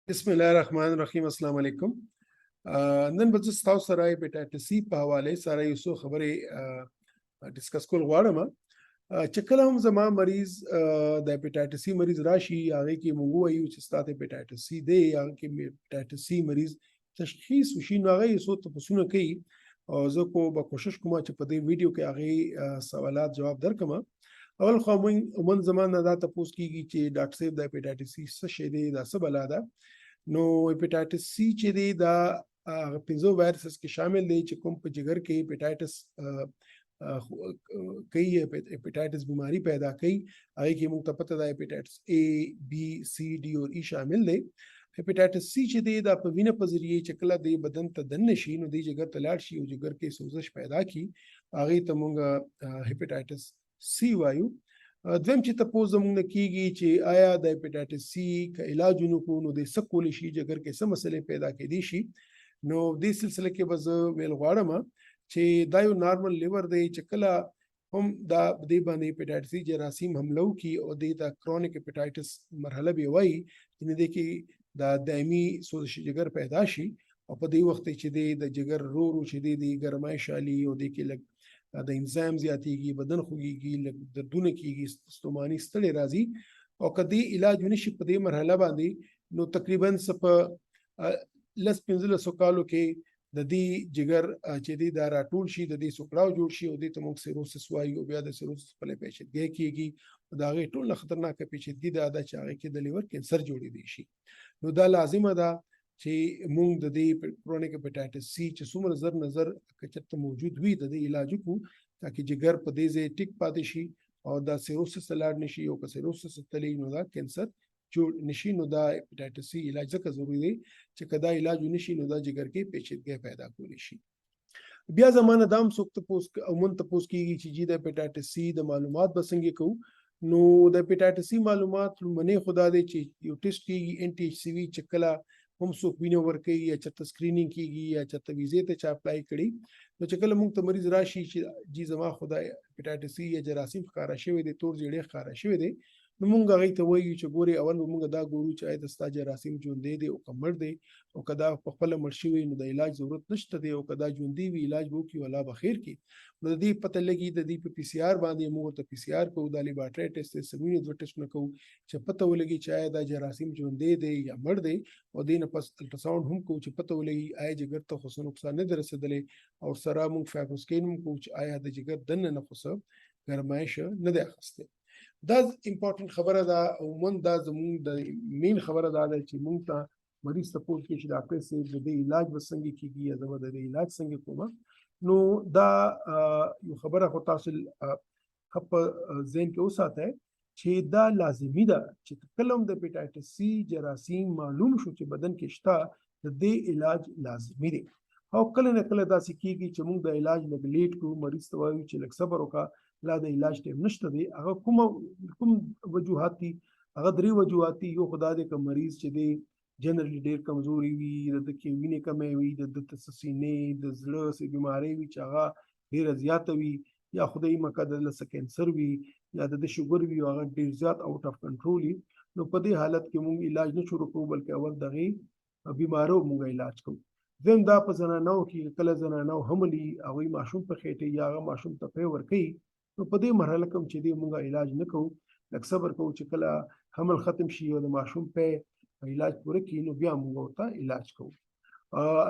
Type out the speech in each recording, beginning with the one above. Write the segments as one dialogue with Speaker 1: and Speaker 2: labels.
Speaker 1: بسم الله الرحمن الرحیم. السلام علیکم. نن به زه تاسو سره هیپاټایټس سی په حواله سره یو څو خبرې ډیسکس کول غواړم. چې کله هم زما مریض د هیپاټایټس سی مریض راشي هغه کې موږ وایو چې ستاسو هیپاټایټس سی دی یا کې هیپاټایټس سی مریض تشخیص وشي نو هغه یې څو تفصیلونه کوي او زه به کوشش کوم چې په دې ویډیو کې هغه سوالات جواب درکم. اول خو عموما زمانه دا تاسو کېږي چې ډاکټر صاحب د هیپاټایټس سی څه شی دی دا څه بلا ده. نو هیپاټایټس سی چې دی دا پنځو وایرسز کې شامل دی چې کوم په جګر کې هیپاټایټس هیپاټایټس بیماری پیدا کوي هغه کې موږ ته پته ده هیپاټایټس A B C D او E شامل دی. هیپاټایټس سی چې دی دا په وینه په ذریعه چې کله د بدن ته دننه شي نو د جګر ته لاړ شي او جګر کې سوزش پیدا کی هغه ته موږ هیپاټایټس سی وایو. دویم چې تاسو موږ کېږي چې آیا د هیپاټایټس سی کا علاج ونکو نو د څه کولی شي جګر کې څه مسلې پیدا کېدي شي. نو دې سلسله کې به زه ویل غواړم چې دا یو نارمل لیور دی چې کله هم دا دې باندې هیپاټایټس سی جراثیم حمله وکړي او د کرونیک هیپاټایټس مرحله به وایي چې دې کې دا دایمي سوزش جګر پیدا شي او په دې وخت چې د جګر رو چې د ګرمایش علی او د کې لګ د انزایم زیاتېږي بدن خوږیږي لږ دردونه کېږي ستوماني ستړی راځي او که دې علاج ونشي په دې مرحله باندې نو تقریبا په 15 کالو کې د دې جګر چې دی دا راټول شي د دې سوکړاو جوړ شي او دې ته موږ سیروسس وایو او بیا د سیروسس په پیچیدګي کېږي دا غي ټول خطرناک پیچیدګي ده چې هغه کې د لیور کینسر جوړېدی شي. نو دا لازمه ده چې موږ د دې کرونیک هیپاټایټس سی چې څومره زر نظر کچته موجود وي د دې علاج کو تاکي جګر په دې ځای ټیک پاتې شي او دا سیروسس لاړ نشي او که سیروسس تلی نو دا کینسر جوړ نشي. نو دا هیپاټایټس سی علاج ځکه ضروری دی چې کدا علاج ونشي نو دا جګر کې پیچیدګي پیدا کولی شي. بیا زمانه دام سوک تاسو عموما تاسو کېږي چې د هیپاټایټس سی د معلومات بسنګ کو نو د هیپاټایټس سی معلومات لمنه خدا دی چې یو ټیسټ کېږي ان ټي ایچ سی وی چې کله هم څوک وینه ورکوي یا چېرته سکرینینګ کېږي یا چېرته ویزې ته چا اپلای کړي نو چې کله موږ ته مریض راشي چې جی زما خدای هیپاټایټس سی یا جراثیم ښکاره شوی دی تور زیړی ښکاره شوی دی نو موږ هغې ته وایو چې ګورې اول به موږ دا ګورو چې آیا د ستا جراثیم ژوندی دی او که مړ دی او که دا په خپله مړ شوی نو د علاج ضرورت نشته دی او که دا ژوندی وي علاج به وکړي الله به خیر کړي. نو د دې پته لګي د دې په پی سی آر باندې موږ ورته پی سی آر کوو دا لیبارټري ټیسټ دی سوینې دوه ټیسټونه کوو چې پته ولګي چې آیا دا جراثیم ژوندی دی یا مړ دی او دې نه پس الټراساونډ هم کوو چې پته ولګي آیا جګر ته خو څه نقصان نه دی رسېدلی او سره موږ فایبروسکین هم کوو چې آیا د جګر دننه نه خو څه ګرمایش نه دی اخیستی. دا امپورټنٹ خبره ده عموما دا زموږ د مین خبره ده چې موږ ته مریض ته پوښتنه کوي چې ډاکټر صاحب د علاج به څنګه کیږي یا د علاج څنګه کومه. نو دا یو خبره خو تاسو په ذهن کې وساتئ چې دا لازمي ده چې کله هم د هیپاټایټس سی جراثیم معلوم شو چې بدن کې شته د دې علاج لازمي دی او کله نه کله داسې کیږي چې موږ د علاج لږ لیټ کوو مریض ته وایو چې لږ صبر وکړه لا د علاج ټیم نشته دی. هغه کوم وجوهات دي هغه درې وجوهات دي. یو خدا دې که مریض چې دی جنرالي ډېر کمزوري وي د کې وینې کمې وي د سینې د زړه سي بیماری وي چې هغه ډېره زیاته وي یا خدای مقدر له کینسر وي یا د شوګر وي هغه ډېر زیات اوټ اف کنټرول وي نو په دې حالت کې موږ علاج نه شروع کوو بلکې اول دغه بیمارو موږ علاج کوو. ځین دا په زنانو کې کله زنانو حملي هغوی ماشوم په خېټه یا هغه ماشوم ته پی ورکوي نو په دې مرحله کوم چې دی موږ علاج نه کوو لږ صبر کوو چې کله حمل ختم شي او د ماشوم په علاج پوره کړي نو بیا موږ ورته علاج کوو.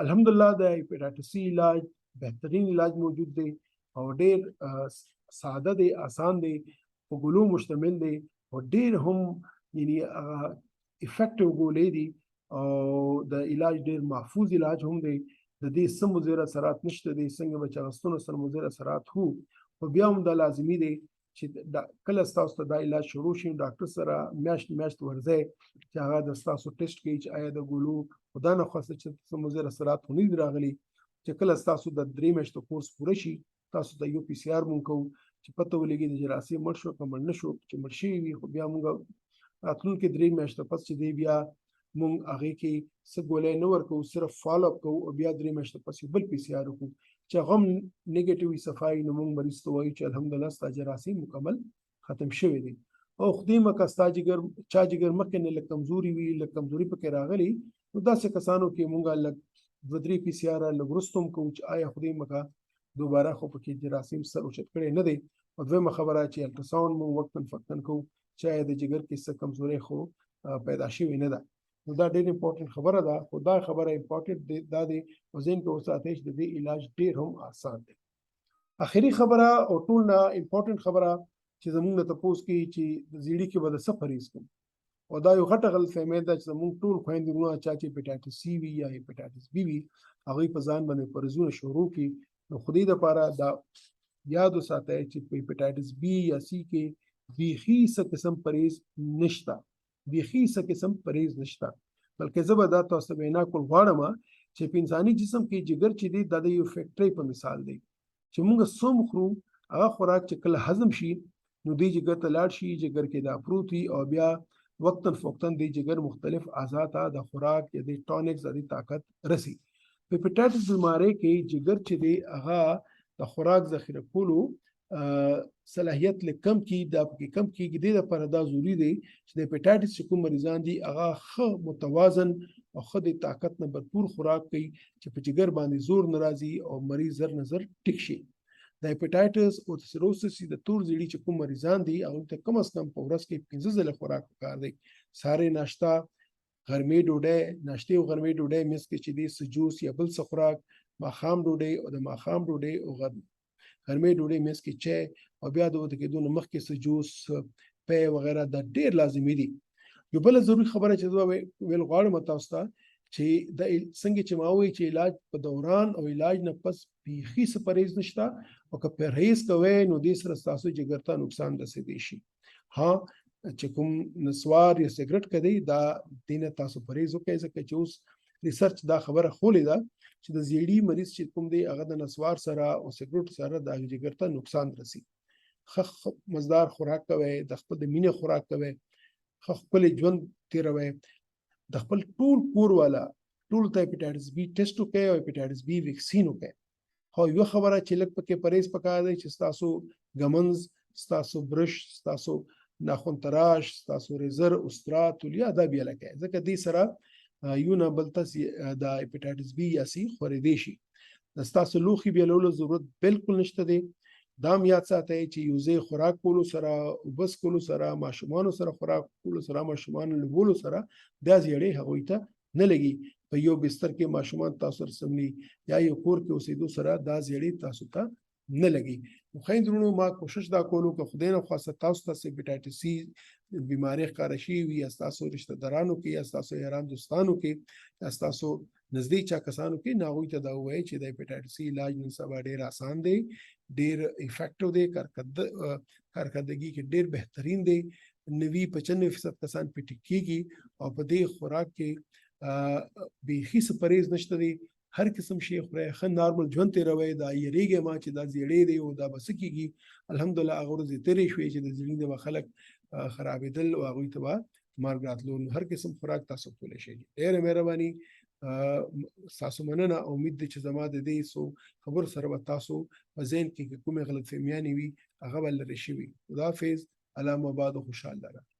Speaker 1: الحمدلله د هیپاټایټس سی علاج بهترین علاج موجود دی او ډېر ساده دی آسان دی په ګولو مشتمل دی او ډېر هم یعنی افیکټیو ګولې دي او د علاج ډېر محفوظ علاج هم دی. د دې څه مضر اثرات نشته دی څنګه به چې اغوستنو سره مضر اثرات هو خو بیا هم دا لازمي دی چې کله ستاسو ته دا علاج شروع شي ډاکټر سره میاشت ورځئ چې هغه د ستاسو ټیسټ کوي چې آیا د ګولو خدا نه خواسته چې څه مضر اثرات خو نه دي راغلي. چې کله ستاسو د 3 میاشتو کورس پوره شي تاسو ته یو پی سی آر مونږ کوو چې پته ولګي د جراثیم مړ شو که مړ نه شو چې مړ شوي وي خو بیا مونږ راتلونکي 3 میاشتو پس چې دی بیا مونږ هغې کې څه ګولۍ نه ورکوو صرف فالو اپ کوو او بیا 3 میاشتو پس یو بل پی سی آر وکړو چې هغه هم نیګیټیو صفایي نو موږ مریض ته وایو چې الحمدلله ستا جراثیم مکمل ختم شوی دی او خدای مکه ستا جګر چا جګر مخکې نه لږ کمزوري وي لږ کمزوري پکې راغلي نو داسې کسانو کې مونږه لږ 2-3 پی سی آر لږ وروسته هم کوو چې آیا خدای مکه دوباره خو پکې جراثیم سر اوچت کړی نه دی او دویمه خبره چې الټراساوند مونږ وقتاً فقتاً کوو چې آیا د جګر کې څه کمزوري خو پیدا شوې نه ده نو دا ډېر امپورټنټ خبره ده خو دا خبره امپورټنټ دا دی او ذهن کې وساتئ چې د دې علاج ډېر هم آسان دی اخري خبره او ټول نه امپورټنټ خبره چې زموږ نه تپوس کوي چې د زیړي کې به د څه پرهیز کوم او دا یو غټه غلطفهمي ده چې زموږ ټول خویندې وروڼه چا چې هیپاټایټس سی وي یا هیپاټایټس بي وي هغوی په ځان باندې پرهیزونه شروع کړي نو خدای دپاره دا یاد وساتئ چې په هیپاټایټس بي یا سی کې بیخي څه قسم پرهیز نشته بیخي څه قسم پرهیز نشته بلکې زه به دا تاسو ته وینا کول غواړم چې په انساني جسم کې جګر چې دی دا د یو فیکټري په مثال دی چې موږ څوم خورو هغه خوراک چې کله هضم شي نو دی جګر ته لاړ شي جګر کې دا پروت وي او بیا وقتاً فوقتاً دی جګر مختلف اعضاء ته د خوراک یا د ټونکس د طاقت رسي په هیپاټایټس بیماری کې جګر چې دی هغه د خوراک ذخیره کولو صلاحیت لکم کی دا کم کیږي د لپاره دا ضروری دی چې د هیپاټایټس چې کوم مریضان دي هغه ښه متوازن او ښه د طاقت نه भरपूर خوراک کوي چې په جګر باندې زور ناراضي او مریض زر نظر ټیک شي د هیپاټایټس او سیروسس د تور زیړي چې کوم مریضان دي هغه ته کم از کم په ورځ کې 15 ځله خوراک وکړ دی ساره ناشتا غرمې ډوډۍ ناشته او غرمې ډوډۍ مس کې چې دی سجوس یا بل څه خوراک ماخام ډوډۍ او د ماخام ډوډۍ او غرمې ډوډۍ مس کې چای او بیا د وته کېدو مخ کې سجوس په وغیرہ دا ډیر لازمي دي یو بل ضروري خبره چې زه ویل غواړم تاسو ته چې د څنګه چې ما وایي چې علاج په دوران او علاج نه پس بیخي څه پرهیز نشته او که پرهیز کوئ نو دې سره ستاسو جګر ته نقصان رسېدی شي ها چې کوم نسوار یا سیګریټ کوي دا دینه تاسو پرهیز وکړئ ځکه چې اوس ریسرچ دا خبره خولې ده چې د زیړي مریض چې کوم دی هغه د نسوار سره او سیګریټ سره د جګر ته نقصان رسي خخ مزدار خوراک کوي د خپل د مینه خوراک کوي خپل ژوند تیروي د خپل ټول کور والا ټول ته هیپاټایټس بي ټیسټ وکړي او هیپاټایټس بي ویکسین وکړي خو یو خبره چې لږ پکې پرهیز پکار دی چې تاسو ګمنز تاسو برش تاسو ناخن تراش تاسو ریزر استرا تولیا دا بیا لکه ځکه دې سره یو نه بل تاسو د هیپاټایټس بي یا سی خورې دی شي تاسو لوخي بیا لولو ضرورت بالکل نشته دی دام یاد ساتئ چې یوزې خوراک کولو سره وبس کولو سره ماشومان سره خوراک کولو سره ماشومان لګولو سره دا زیړې هغوی ته نه لګي په یو بستر کې ماشومان تاسو رسملی یا یو کور کې اوسېدو سره دا زیړې تاسو ته نه لګي نو خویندرونو ما کوشش دا کولو که خدای نه خواسته تاسو ته هیپاټایټس سی بیماری ښکاره شي وي یا تاسو رشتہ دارانو کې یا تاسو یاران دوستانو کې یا تاسو نزدیک چا کسانو کې ناغوی ته دا وایي چې د هیپاټایټس سی علاج نن سبا ډیر آسان دی ډیر افیکټیو دی کارکردګي کې ډیر بهترین دی 90-95% کسان په ټیکيږي او په دې خوراک کې بیخي څه پرهیز نشته دی هر قسم شي خوري خو نارمل ژوند تیروي دا یریږي ما چې دا زیړې دی او دا بس کیږي الحمدلله هغه ورځې تیرې شوې چې د زړه د خلک خرابېدل او هغه ته مرګ راتلو هر قسم خوراک تاسو کولای شئ ډېر مهرباني تاسو مننه امید دي چې زما د دې سو خبر سره تاسو په ذهن کې کومه غلطفهمیانې وي هغه بل لري شي خداحافظ علامه آباد خوشاله